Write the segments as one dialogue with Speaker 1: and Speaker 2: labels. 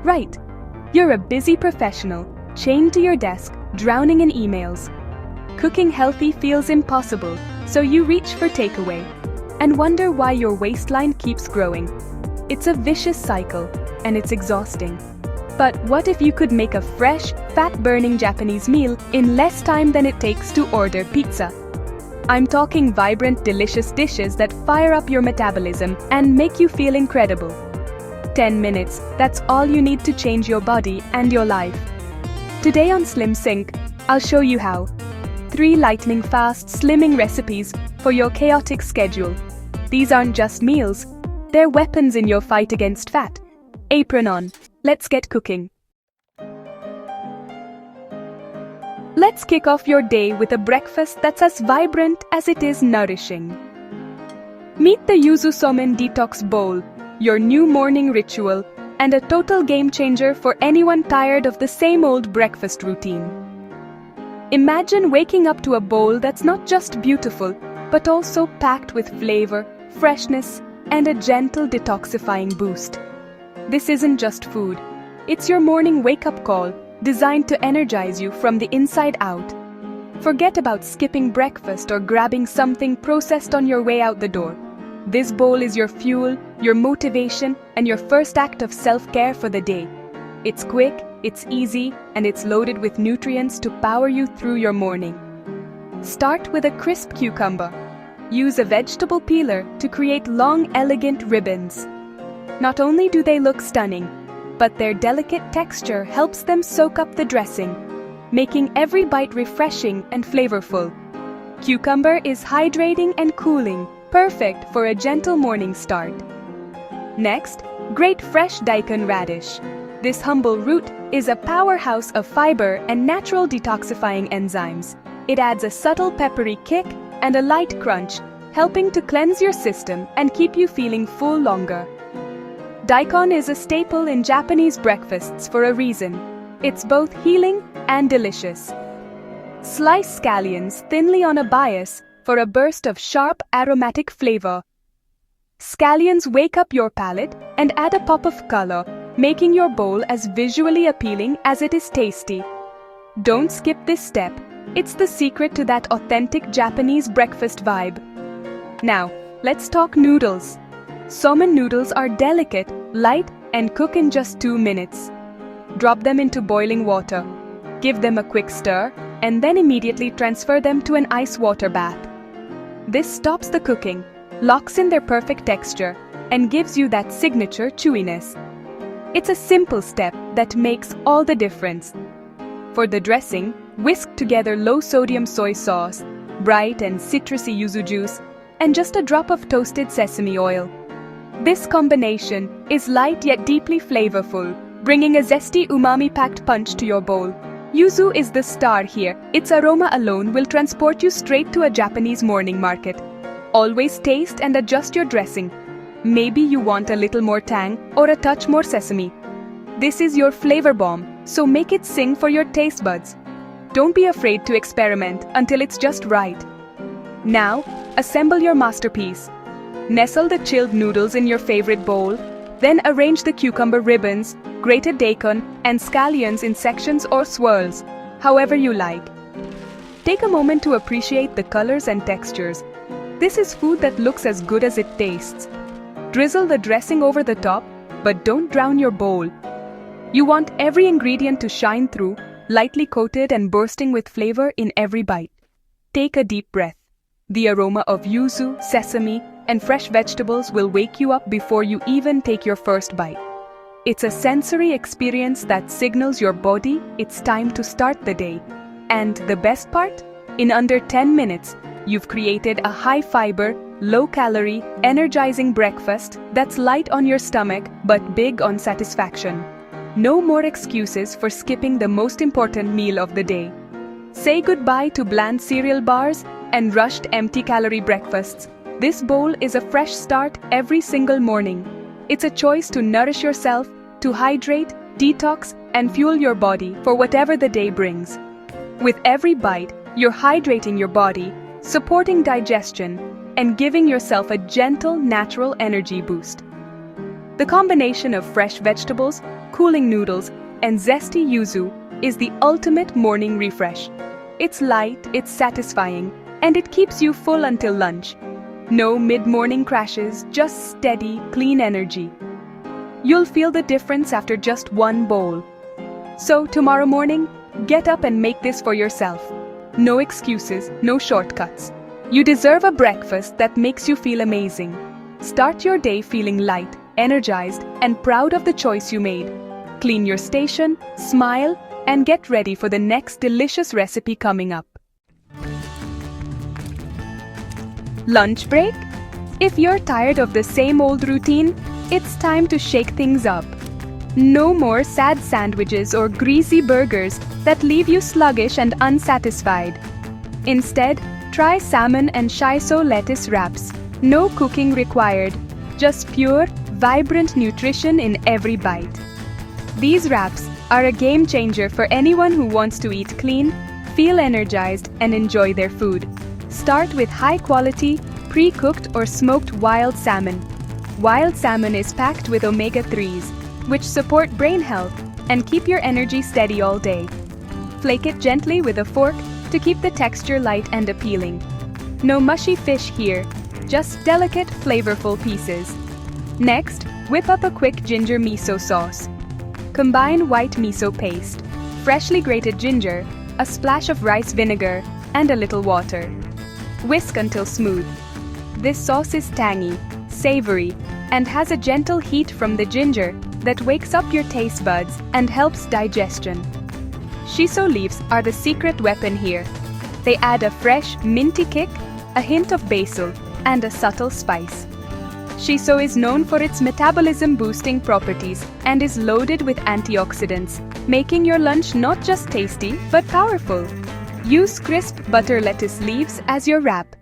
Speaker 1: Right. You're a busy professional, chained to your desk, drowning in emails. Cooking healthy feels impossible, so you reach for takeaway and wonder why your waistline keeps growing. It's a vicious cycle, and it's exhausting. But what if you could make a fresh, fat-burning Japanese meal in less time than it takes to order pizza? I'm talking vibrant, delicious dishes that fire up your metabolism and make you feel incredible. 10 minutes, that's all you need to change your body and your life. Today on SlimSync, I'll show you how. 3 lightning-fast, slimming recipes for your chaotic schedule. These aren't just meals, they're weapons in your fight against fat. Apron on, let's get cooking. Let's kick off your day with a breakfast that's as vibrant as it is nourishing. Meet the Yuzu Salmon Detox Bowl, your new morning ritual, and a total game changer for anyone tired of the same old breakfast routine. Imagine waking up to a bowl that's not just beautiful, but also packed with flavor, freshness, and a gentle detoxifying boost. This isn't just food, it's your morning wake-up call, designed to energize you from the inside out. Forget about skipping breakfast or grabbing something processed on your way out the door. This bowl is your fuel, your motivation, and your first act of self-care for the day. It's quick, it's easy, and it's loaded with nutrients to power you through your morning. Start with a crisp cucumber. Use a vegetable peeler to create long, elegant ribbons. Not only do they look stunning, but their delicate texture helps them soak up the dressing, making every bite refreshing and flavorful. Cucumber is hydrating and cooling, perfect for a gentle morning start. Next, grate fresh daikon radish. This humble root is a powerhouse of fiber and natural detoxifying enzymes. It adds a subtle peppery kick and a light crunch, helping to cleanse your system and keep you feeling full longer. Daikon is a staple in Japanese breakfasts for a reason. It's both healing and delicious. Slice scallions thinly on a bias for a burst of sharp, aromatic flavor. Scallions wake up your palate and add a pop of color, making your bowl as visually appealing as it is tasty. Don't skip this step. It's the secret to that authentic Japanese breakfast vibe. Now, let's talk noodles. Salmon noodles are delicate, light, and cook in just 2 minutes. Drop them into boiling water. Give them a quick stir, and then immediately transfer them to an ice water bath. This stops the cooking, locks in their perfect texture, and gives you that signature chewiness. It's a simple step that makes all the difference. For the dressing, whisk together low-sodium soy sauce, bright and citrusy yuzu juice, and just a drop of toasted sesame oil. This combination is light yet deeply flavorful, bringing a zesty umami-packed punch to your bowl. Yuzu is the star here. Its aroma alone will transport you straight to a Japanese morning market. Always taste and adjust your dressing. Maybe you want a little more tang or a touch more sesame. This is your flavor bomb, so make it sing for your taste buds. Don't be afraid to experiment until it's just right. Now, assemble your masterpiece. Nestle the chilled noodles in your favorite bowl, then arrange the cucumber ribbons, grated daikon, and scallions in sections or swirls, however you like. Take a moment to appreciate the colors and textures. This is food that looks as good as it tastes. Drizzle the dressing over the top, but don't drown your bowl. You want every ingredient to shine through, lightly coated and bursting with flavor in every bite. Take a deep breath. The aroma of yuzu, sesame, and fresh vegetables will wake you up before you even take your first bite. It's a sensory experience that signals your body it's time to start the day. And the best part? In under 10 minutes, you've created a high-fiber, low-calorie, energizing breakfast that's light on your stomach but big on satisfaction. No more excuses for skipping the most important meal of the day. Say goodbye to bland cereal bars and rushed empty-calorie breakfasts. This bowl is a fresh start every single morning. It's a choice to nourish yourself, to hydrate, detox, and fuel your body for whatever the day brings. With every bite, you're hydrating your body, supporting digestion, and giving yourself a gentle, natural energy boost. The combination of fresh vegetables, cooling noodles, and zesty yuzu is the ultimate morning refresh. It's light, it's satisfying, and it keeps you full until lunch. No mid-morning crashes, just steady, clean energy. You'll feel the difference after just one bowl. So tomorrow morning, get up and make this for yourself. No excuses, no shortcuts. You deserve a breakfast that makes you feel amazing. Start your day feeling light, energized, and proud of the choice you made. Clean your station, smile, and get ready for the next delicious recipe coming up. Lunch break? If you're tired of the same old routine, it's time to shake things up. No more sad sandwiches or greasy burgers that leave you sluggish and unsatisfied. Instead, try salmon and shiso lettuce wraps. No cooking required, just pure, vibrant nutrition in every bite. These wraps are a game changer for anyone who wants to eat clean, feel energized, and enjoy their food. Start with high-quality, pre-cooked or smoked wild salmon. Wild salmon is packed with omega-3s, which support brain health and keep your energy steady all day. Flake it gently with a fork to keep the texture light and appealing. No mushy fish here, just delicate, flavorful pieces. Next, whip up a quick ginger miso sauce. Combine white miso paste, freshly grated ginger, a splash of rice vinegar, and a little water. Whisk until smooth. This sauce is tangy, savory, and has a gentle heat from the ginger that wakes up your taste buds and helps digestion. Shiso leaves are the secret weapon here. They add a fresh, minty kick, a hint of basil, and a subtle spice. Shiso is known for its metabolism-boosting properties and is loaded with antioxidants, making your lunch not just tasty but powerful. Use crisp butter lettuce leaves as your wrap.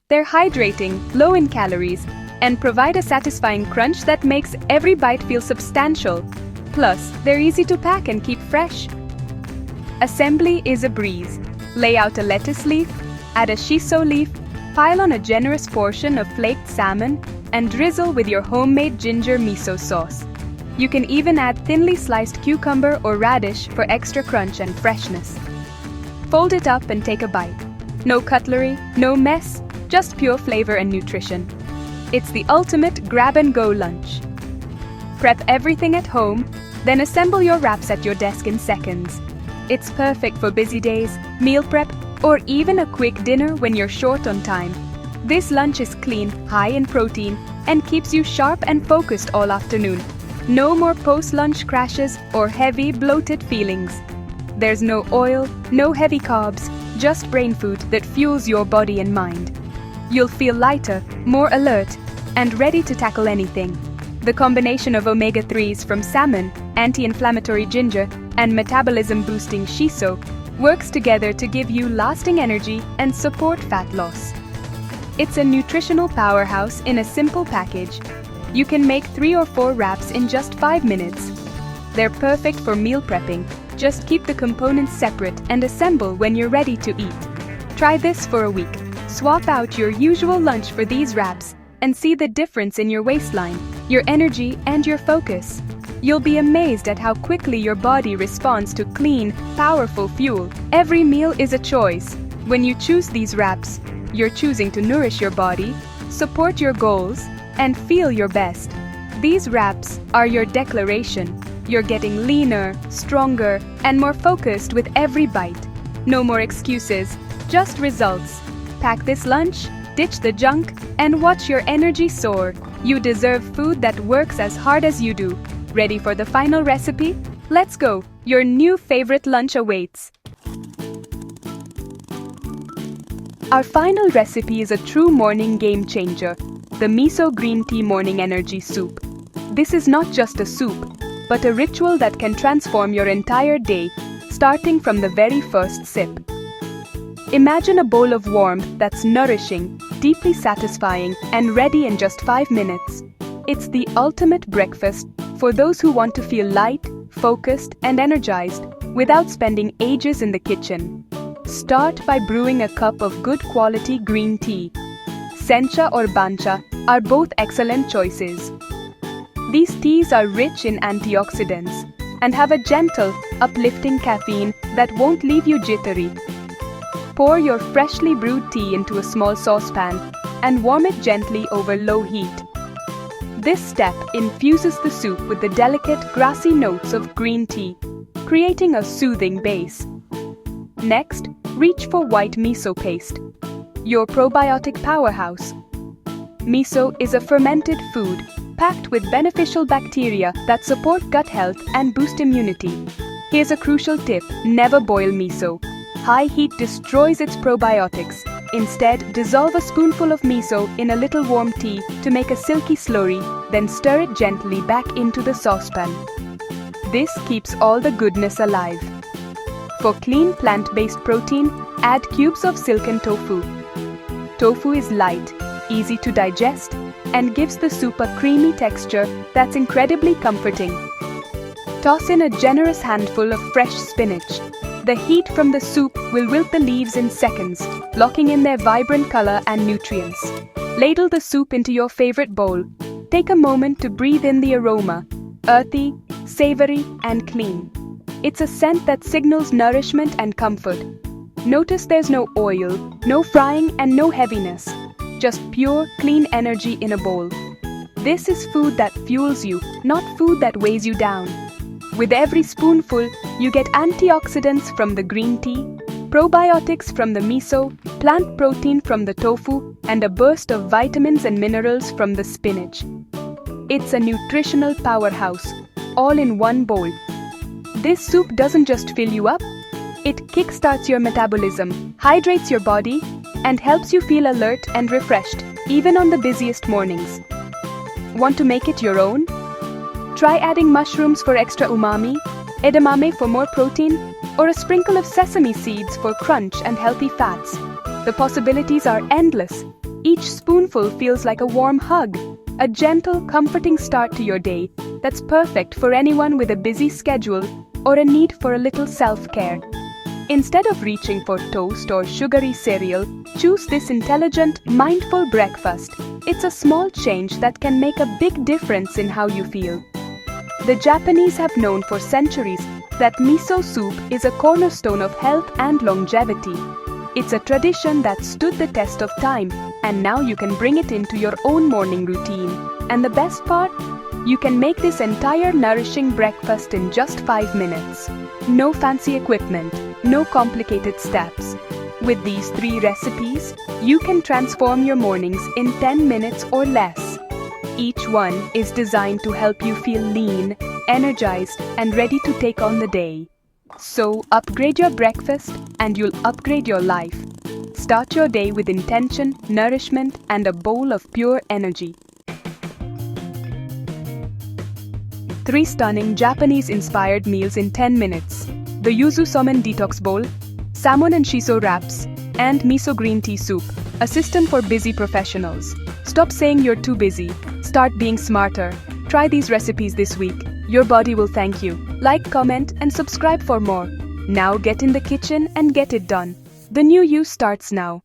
Speaker 1: They're hydrating, low in calories, and provide a satisfying crunch that makes every bite feel substantial. Plus, they're easy to pack and keep fresh. Assembly is a breeze. Lay out a lettuce leaf, add a shiso leaf, pile on a generous portion of flaked salmon, and drizzle with your homemade ginger miso sauce. You can even add thinly sliced cucumber or radish for extra crunch and freshness. Fold it up and take a bite. No cutlery, no mess, just pure flavor and nutrition. It's the ultimate grab-and-go lunch. Prep everything at home, then assemble your wraps at your desk in seconds. It's perfect for busy days, meal prep, or even a quick dinner when you're short on time. This lunch is clean, high in protein, and keeps you sharp and focused all afternoon. No more post-lunch crashes or heavy, bloated feelings. There's no oil, no heavy carbs, just brain food that fuels your body and mind. You'll feel lighter, more alert, and ready to tackle anything. The combination of omega-3s from salmon, anti-inflammatory ginger, and metabolism-boosting shiso works together to give you lasting energy and support fat loss. It's a nutritional powerhouse in a simple package. You can make 3 or 4 wraps in just 5 minutes. They're perfect for meal prepping. Just keep the components separate and assemble when you're ready to eat. Try this for a week. Swap out your usual lunch for these wraps and see the difference in your waistline, your energy, and your focus. You'll be amazed at how quickly your body responds to clean, powerful fuel. Every meal is a choice. When you choose these wraps, you're choosing to nourish your body, support your goals, and feel your best. These wraps are your declaration. You're getting leaner, stronger, and more focused with every bite. No more excuses, just results. Pack this lunch, ditch the junk, and watch your energy soar. You deserve food that works as hard as you do. Ready for the final recipe? Let's go! Your new favorite lunch awaits. Our final recipe is a true morning game changer, the miso green tea morning energy soup. This is not just a soup, but a ritual that can transform your entire day, starting from the very first sip. Imagine a bowl of warmth that's nourishing, deeply satisfying, and ready in just 5 minutes. It's the ultimate breakfast for those who want to feel light, focused, and energized without spending ages in the kitchen. Start by brewing a cup of good quality green tea. Sencha or bancha are both excellent choices. These teas are rich in antioxidants and have a gentle, uplifting caffeine that won't leave you jittery. Pour your freshly brewed tea into a small saucepan and warm it gently over low heat. This step infuses the soup with the delicate, grassy notes of green tea, creating a soothing base. Next, reach for white miso paste, your probiotic powerhouse. Miso is a fermented food packed with beneficial bacteria that support gut health and boost immunity. Here's a crucial tip: never boil miso. High heat destroys its probiotics. Instead, dissolve a spoonful of miso in a little warm tea to make a silky slurry, then stir it gently back into the saucepan. This keeps all the goodness alive. For clean plant-based protein, add cubes of silken tofu. Tofu is light, easy to digest, and gives the soup a creamy texture that's incredibly comforting. Toss in a generous handful of fresh spinach. The heat from the soup will wilt the leaves in seconds, locking in their vibrant color and nutrients. Ladle the soup into your favorite bowl. Take a moment to breathe in the aroma, earthy, savory, and clean. It's a scent that signals nourishment and comfort. Notice there's no oil, no frying, and no heaviness. Just pure, clean energy in a bowl. This is food that fuels you, not food that weighs you down. With every spoonful, you get antioxidants from the green tea, probiotics from the miso, plant protein from the tofu, and a burst of vitamins and minerals from the spinach. It's a nutritional powerhouse, all in one bowl. This soup doesn't just fill you up, it kickstarts your metabolism, hydrates your body, and helps you feel alert and refreshed, even on the busiest mornings. Want to make it your own? Try adding mushrooms for extra umami, edamame for more protein, or a sprinkle of sesame seeds for crunch and healthy fats. The possibilities are endless. Each spoonful feels like a warm hug, a gentle, comforting start to your day that's perfect for anyone with a busy schedule or a need for a little self-care. Instead of reaching for toast or sugary cereal, choose this intelligent, mindful breakfast. It's a small change that can make a big difference in how you feel. The Japanese have known for centuries that miso soup is a cornerstone of health and longevity. It's a tradition that stood the test of time, and now you can bring it into your own morning routine. And the best part? You can make this entire nourishing breakfast in just 5 minutes. No fancy equipment, no complicated steps. With these 3 recipes, you can transform your mornings in 10 minutes or less. Each one is designed to help you feel lean, energized, and ready to take on the day. So, upgrade your breakfast and you'll upgrade your life. Start your day with intention, nourishment, and a bowl of pure energy. 3 stunning Japanese-inspired meals in 10 minutes. The yuzu salmon detox bowl, salmon and shiso wraps, and miso green tea soup, a system for busy professionals. Stop saying you're too busy. Start being smarter. Try these recipes this week. Your body will thank you. Like, comment, and subscribe for more. Now get in the kitchen and get it done. The new you starts now.